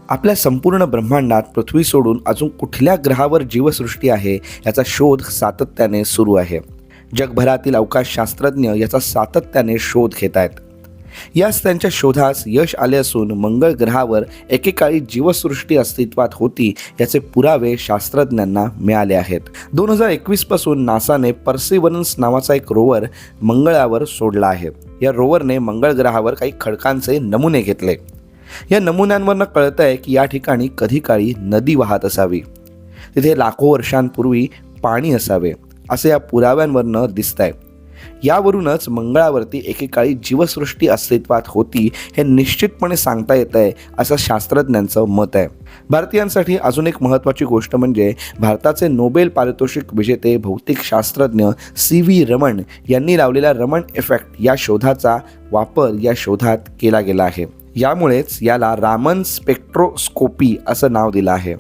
आपल्या संपूर्ण ब्रह्मांडात पृथ्वी सोडून अजून कुठल्या ग्रहावर जीवसृष्टी आहे याचा शोध सातत्याने सुरू आहे. जगभरातील अवकाश शास्त्रज्ञ याचा सातत्याने शोध घेत आहेत. याच त्यांच्या शोधास यश आले असून मंगळ ग्रहावर एकेकाळी जीवसृष्टी अस्तित्वात होती याचे पुरावे शास्त्रज्ञांना मिळाले आहेत. 2021 पासून नासाने पर्सिवरन्स नावाचा एक रोवर मंगळावर सोडला आहे. या रोवरने मंगळ ग्रहावर काही खडकांचे नमुने घेतले. या नमुन्यांवरनं कळतं आहे की या ठिकाणी कधी काळी नदी वाहत असावी, तिथे लाखो वर्षांपूर्वी पाणी असावे असे या पुराव्यांवरनं दिसत आहे. यावरूनच मंगळावरती एकेकाळी जीवसृष्टी अस्तित्वात होती हे निश्चितपणे सांगता येतं आहे असं शास्त्रज्ञांचं मत आहे. भारतीयांसाठी अजून एक महत्त्वाची गोष्ट म्हणजे भारताचे नोबेल पारितोषिक विजेते भौतिकशास्त्रज्ञ CV रमण यांनी लावलेला रमण इफेक्ट या शोधाचा वापर या शोधात केला गेला आहे. यामुळेच याला रामन स्पेक्ट्रोस्कोपी असं नाव दिलं आहे.